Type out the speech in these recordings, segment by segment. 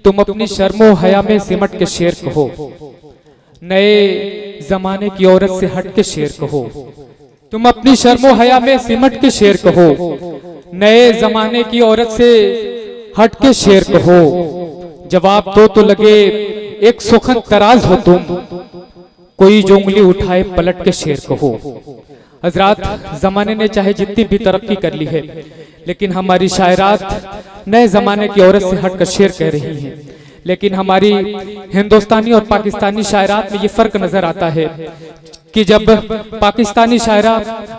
तुम अपनी शर्मो हया में सिमट के शेर कहो, नए जमाने की औरत से हट के शेर कहो। तुम अपनी शर्मो हया में सिमट के शेर कहो, नए जमाने की औरत से हट के शेर कहो। जवाब दो तो लगे एक सुखन तराज हो तुम, कोई जो उंगली उठाए पलट के शेर कहो। हजरात, जमाने ने चाहे जितनी भी तरक्की कर ली है, लेकिन हमारी शायरात नए जमाने की औरत से हटकर शेर कह रही हैं। लेकिन हमारी हिंदुस्तानी और पाकिस्तानी शायरात में ये फर्क नजर आता है कि जब पाकिस्तानी शायरा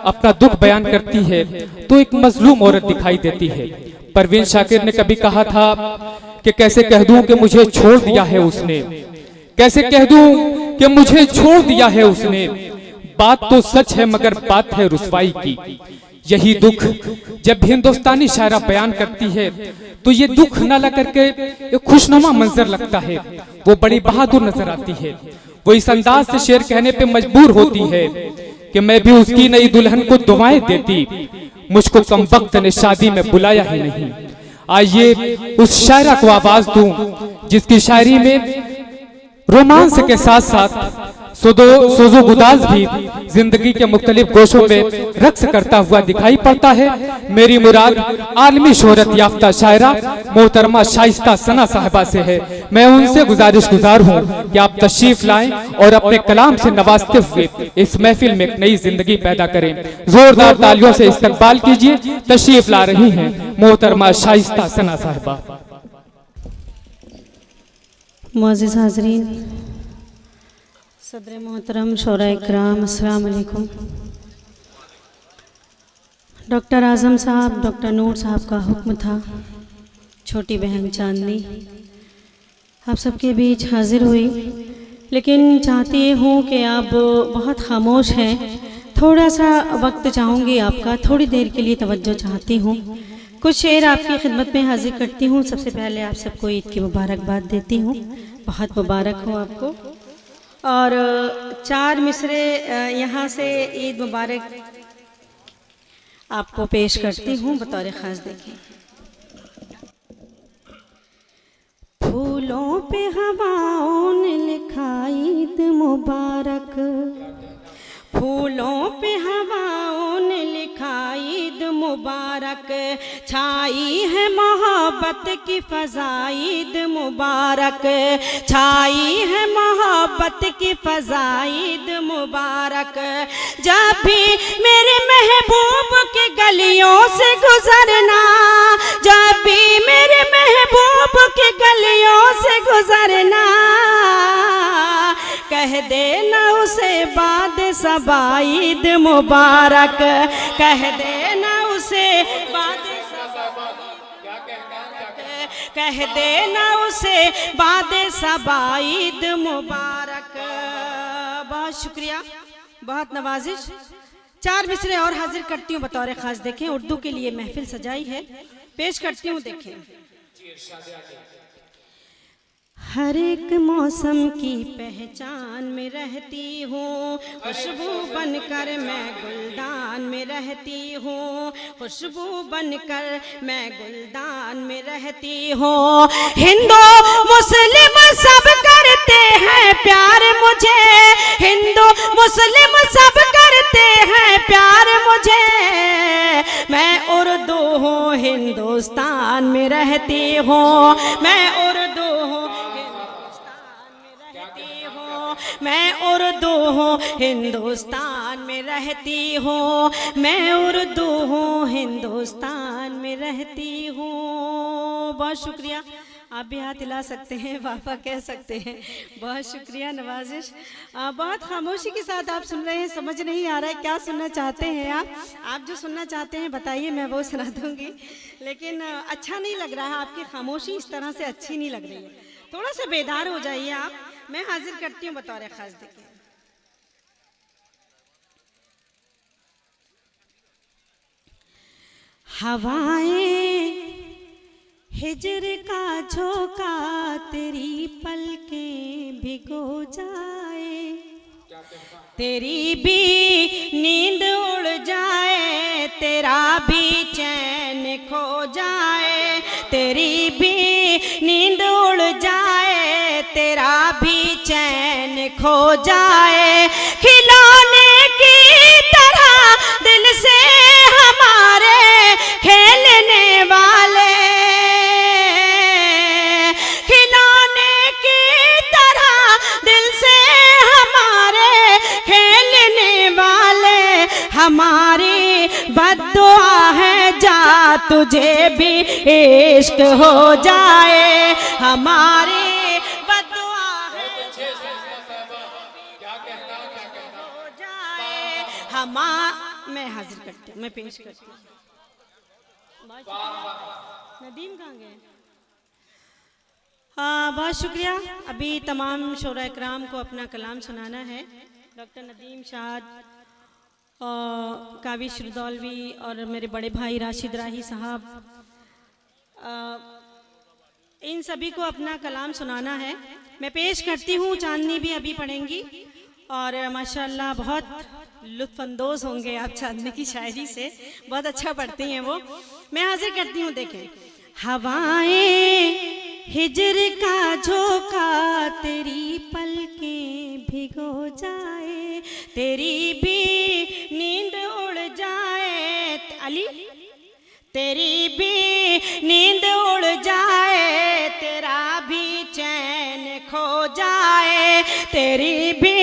अपना दुख बयान करती है तो एक मजलूम औरत दिखाई देती है। परवीन शाकिर ने कभी कहा था कि कैसे कह दूं कि मुझे छोड़ दिया है उसने, कैसे कह दूं कि मुझे छोड़ दिया है उसने। बात तो सच है मगर बात है रुसवाई की। यही दुख जब हिंदुस्तानी शायरा बयान करती है तो ये दुख न लग करके एक खुशनुमा मंजर लगता है। वो बड़ी बहादुर नजर आती है। वो इस अंदाज से शेर कहने पे मजबूर होती है कि मैं भी उसकी नई दुल्हन को दुआएं देती, मुझको कमबख्त ने शादी में बुलाया ही नहीं। आइए उस शायरा को आवाज दूं जिसकी शायरी में रोमांस के साथ साथ सोजो गुदाज भी जिंदगी के मुख्तलिफ गोशों में रक्स करता हुआ दिखाई पड़ता है। मेरी मुराद आलमी शोहरत याफ्ता शायरा मोहतरमा शाइस्ता सना साहिबा से है। मैं उनसे गुजार हूँ कि आप तशरीफ लाएं और अपने कलाम से नवाजते हुए इस महफिल में एक नई जिंदगी पैदा करें। जोरदार तालियों से इस्तकबाल कीजिए। तशरीफ ला रही हैं मोहतरमा शाइस्ता सना साहिबा। मुअज़्ज़िज़ हाज़रीन, सदर मोहतरम शोरा इकराम, अस्सलाम वालेकुम। डॉक्टर आज़म साहब, डॉक्टर नूर साहब का हुक्म था, छोटी बहन चांदनी आप सबके बीच हाजिर हुई, लेकिन चाहती हूँ कि आप बहुत खामोश हैं। थोड़ा सा वक्त चाहूँगी आपका, थोड़ी देर के लिए तवज्जो चाहती हूँ। कुछ शेर आपकी खिदमत में हाजिर करती हूँ। सबसे पहले आप सबको ईद की मुबारकबाद देती हूँ, बहुत मुबारक हो आपको। और 4 मिसरे यहाँ से ईद मुबारक आपको पेश करती हूँ बतौर ख़ास। देखिए, फूलों पे हवाओं ने लिखा ईद मुबारक, फूलों पे हवाओं ने लिखा ईद मुबारक, छाई है मोहब्बत की फ़ज़ा ईद मुबारक, छाई है मोहब्बत की फ़ज़ा ईद मुबारक। जब भी मेरे महबूब के गलियों से गुजरना, जब भी मेरे महबूब के गलियों से गुजरना, कह देना उसे बाद सबा ईद मुबारक, कह देना उसे बाद सबा, कह देना उसे बाद सबा ईद मुबारक। बहुत शुक्रिया, बहुत नवाजिश। 4 मिसरे और हाजिर करती हूँ बतौर ख़ास। देखें, उर्दू के लिए महफिल सजाई है, पेश करती हूँ। देखें, हर एक मौसम की पहचान में रहती हूँ, खुशबू बनकर मैं गुलदान में रहती हूँ, खुशबू बनकर मैं गुलदान में रहती हूँ। हिंदू मुस्लिम सब करते हैं प्यार मुझे, हिंदू मुस्लिम सब करते हैं प्यार मुझे। मैं उर्दू हूँ, हिंदुस्तान में रहती हूँ, मैं उर्दू हूँ, मैं उर्दू हूँ, हिंदुस्तान में रहती हूँ, मैं उर्दू हूँ, हिंदुस्तान में रहती हूँ। बहुत शुक्रिया। आप भी हाथ हिला सकते हैं, वाफा कह सकते हैं। बहुत शुक्रिया, नवाजिश। बहुत खामोशी के साथ आप सुन रहे हैं, समझ नहीं आ रहा है क्या सुनना चाहते हैं आप जो सुनना चाहते हैं बताइए, मैं वो सुना दूँगी। लेकिन अच्छा नहीं लग रहा है, आपकी खामोशी इस तरह से अच्छी नहीं लग रही है। थोड़ा सा बेदार हो जाइए आप। मैं हाजिर करती हूँ बतौर ख़ास। देखिए, हवाएं हिजर का झोंका तेरी पलकें भिगो जाए, तेरी भी नींद उड़ जाए, तेरा भी चैन खो जाए, तेरी भी नींद उड़ जाए, खो जाए, खिलौने की तरह दिल से हमारे खेलने वाले, खिलौने की तरह दिल से हमारे खेलने वाले, हमारी बद्दुआ है जा तुझे भी इश्क हो जाए, हमारी बद्दुआ है हो जाए, मैं हाजिर करती हूँ, मैं पेश करती हूँ। नदीम कहाँ गए? बहुत शुक्रिया। अभी तमाम शोरा इकराम को अपना कलाम सुनाना है। डॉक्टर नदीम शाद, काविश रुदौलवी और मेरे बड़े भाई राशिद राही साहब, इन सभी को अपना कलाम सुनाना है। मैं पेश करती हूँ। चांदनी भी अभी पढ़ेंगी और माशाल्लाह बहुत लुत्फानंदोज होंगे आप चांदनी की शायरी से, बहुत अच्छा पढ़ती हैं वो। मैं हाजिर करती हूँ। देखें, हवाएं हिजर का झोंका तेरी पलकें भिगो जाए, तेरी भी नींद उड़ जाए, अली तेरी भी नींद उड़ जाए, तेरा भी चैन खो जाए, तेरी भी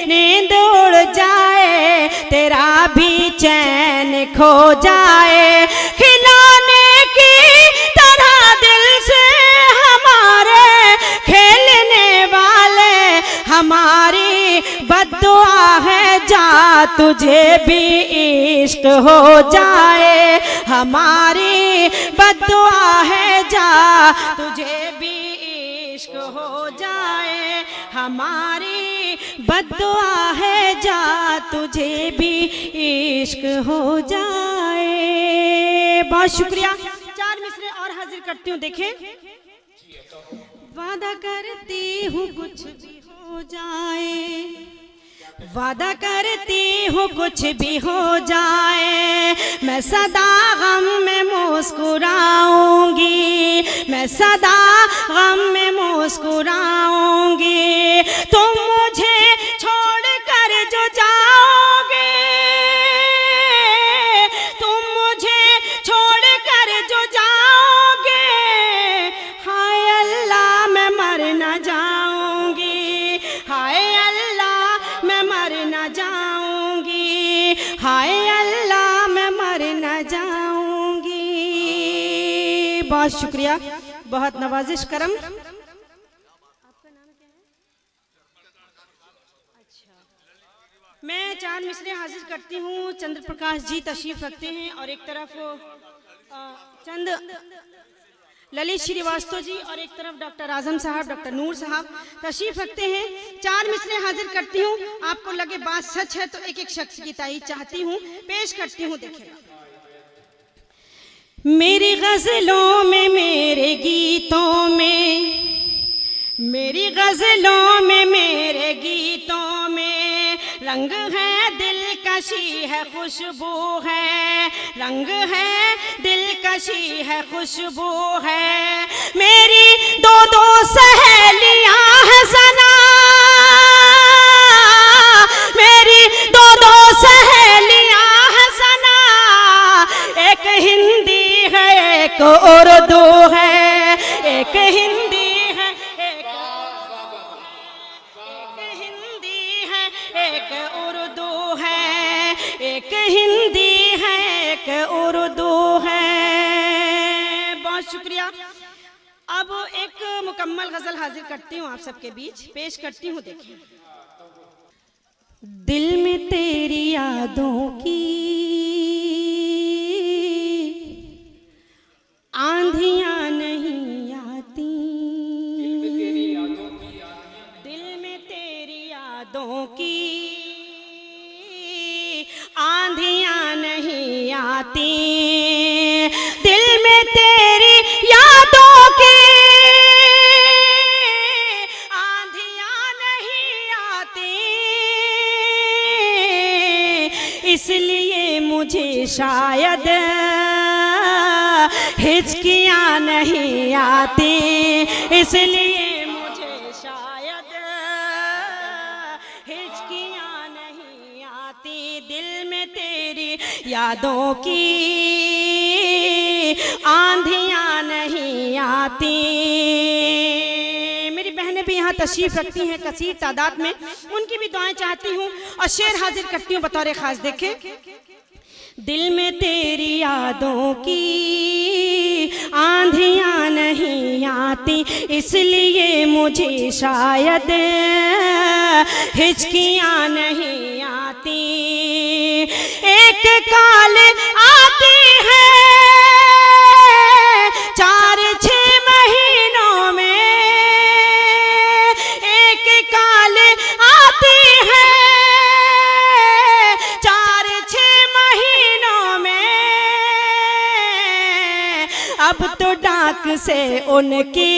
नींद उड़ जाए, तेरा भी चैन खो जाए, खिलौने की तरह दिल से हमारे खेलने वाले, हमारी बद्दुआ है जा तुझे भी इश्क हो जाए, हमारी बद्दुआ है जा तुझे भी इश्क हो जाए, हमारी बद्दुआ है जा तुझे भी इश्क हो जाए। बहुत शुक्रिया। 4 मिसरे और हाजिर करती हूँ। देखें, वादा करती हूँ कुछ भी हो जाए, वादा करती हूँ कुछ भी हो जाए, मैं सदा गम में मुस्कुराऊंगी, मैं सदा गम में मुस्कुराऊंगी, तुम मुझे छोड़ कर जो जाओगे, तुम मुझे छोड़ कर जो जाओगे, हाय अल्लाह मैं मर न जाऊंगी, हाय अल्लाह मैं मर न जाऊंगी, हाय अल्लाह मैं मर न जाऊंगी। बहुत शुक्रिया, बहुत नवाजिश करम। आपका नाम क्या है? अच्छा, मैं 4 मिसरे हाजिर करती हूँ। चंद्र प्रकाश जी तशरीफ रखते हैं और एक तरफ चंद ललित श्रीवास्तव जी और एक तरफ डॉक्टर आजम साहब, डॉक्टर नूर साहब तशरीफ रखते हैं। 4 मिसरे हाजिर करती हूँ। आपको लगे बात सच है तो एक एक शख्स की तारीफ चाहती हूँ, पेश करती हूँ। देखिएगा, मेरी गजलों में, मेरे गीतों में, मेरी गजलों में, मेरे गीतों में रंग है दिलकशी है, खुशबू है, रंग है दिलकशी है, खुशबू है, मेरी 2-2 सहेलियां हैं सना, मेरी 2-2 सहेलियां हैं सना, एक हिंदी है एक उर्दू है, एक हिंदी है एक हिंदी है एक उर्दू है, एक हिंदी है एक उर्दू है। बहुत शुक्रिया। अब एक मुकम्मल गजल हाजिर करती हूँ आप सबके बीच, पेश करती हूँ। देखिए, दिल में तेरी यादों की आंधियां नहीं आती, दिल में तेरी यादों की आंधियां नहीं आती, दिल में तेरी यादों की आंधियां नहीं आती, इसलिए मुझे शायद हिचकियां नहीं आती, इसलिए मुझे शायद यादों की आंधियां नहीं आती। मेरी बहनें भी यहाँ तशरीफ रखती हैं कसीर तादाद में, उनकी भी दुआएं चाहती हूँ और शेर हाजिर करती हूँ बतौर खास। देखें, दिल में तेरी यादों की आंधियां नहीं आती, इसलिए मुझे शायद हिचकियां नहीं आती। एक काल आती है 4-6 महीनों में, एक काल आती है 4-6 महीनों में। अब तो डाक से उनकी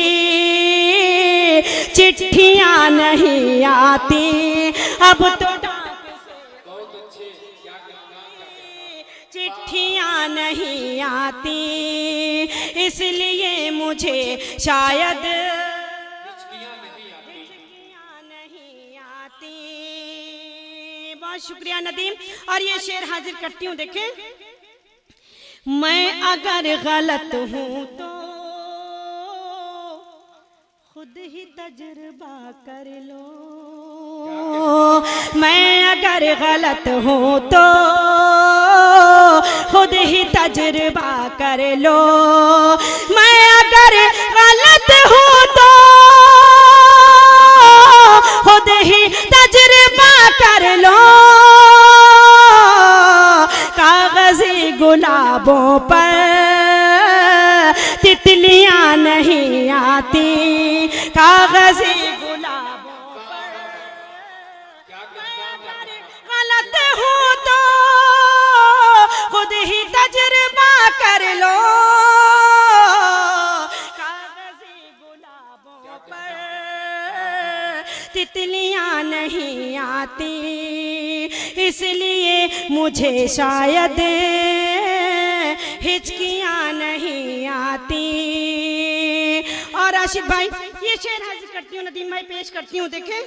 चिट्ठियां नहीं आती, अब तो चिट्ठियां नहीं आती, इसलिए मुझे शायद हिचकियां नहीं आती। बहुत शुक्रिया नदीम। और ये शेर हाजिर करती हूँ। देखें, मैं अगर गलत हूँ तो खुद ही तजुर्बा कर लो, मैं अगर गलत हूँ तो खुद ही तजुर्बा कर लो, मैं अगर गलत हूँ तो खुद ही तजुर्बा कर लो। कागज़ी गुलाबों पर तितलियां नहीं आती, कागज़ी गुलाबों पर गलत हूँ तो खुद ही तजुर्बा कर लो, कागज़ी गुलाबों पर तितलियां नहीं आती, इसलिए मुझे शायद हिचकियां नहीं आती। और आशिक भाई, ये शेर हाजिर करती हूँ, नदीम भाई पेश करती हूँ। देखें,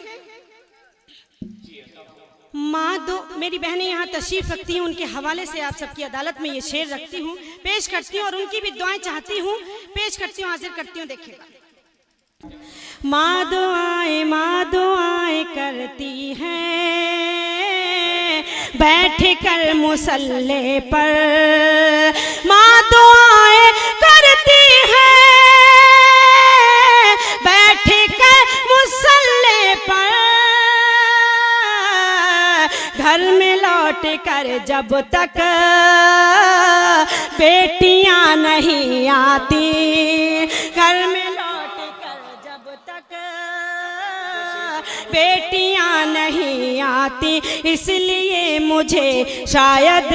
माँ दो, मेरी बहनें यहाँ तशरीफ रखती हैं, उनके हवाले से आप सबकी अदालत में ये शेर रखती हूँ, पेश करती हूँ और उनकी भी दुआएं चाहती हूँ, पेश करती हूँ, हाजिर करती हूँ। देखिएगा, माँ दुआएं करती हैं बैठ कर मुसल्ले पर, माँ दुआएं करती हैं बैठ कर मुसल्ले पर, घर में लौट कर जब तक बेटियां नहीं आती, घर में लौट कर जब तक बेटियां नहीं आती, इसलिए मुझे शायद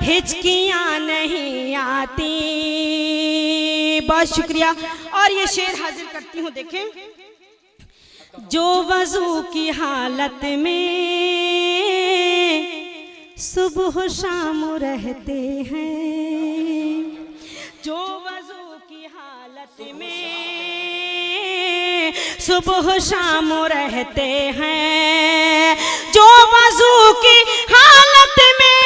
हिचकियां नहीं आती। बहुत शुक्रिया। और ये शेर हाजिर करती हूँ। देखें, जो वज़ू की हालत में सुबह शाम रहते हैं, जो वज़ू की हालत में सुबह शाम रहते हैं, जो वज़ू की हालत में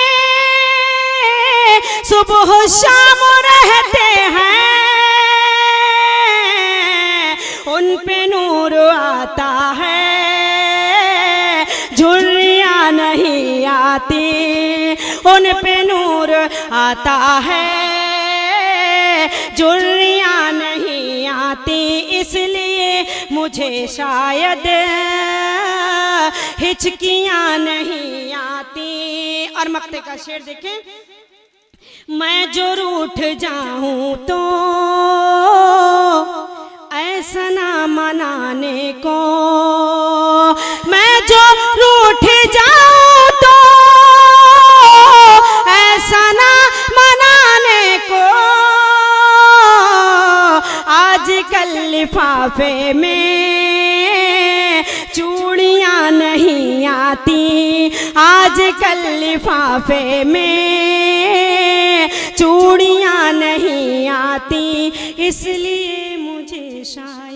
सुबह शाम रहते हैं, उन पे नूर आता है झुर्रियाँ नहीं आती, उन पे नूर आता है झुर्रियाँ नहीं आती, इसलिए मुझे शायद हिचकियाँ नहीं आती। और मक्ते का शेर देखें, मैं जो रूठ जाऊं तो ऐसा ना मनाने को, मैं जो रूठ जाऊं तो ऐसा ना मनाने को, आजकल लिफाफे में चूड़ियां नहीं आती, आजकल लिफाफे में चूड़ियां नहीं आती, इसलिए मुझे शायद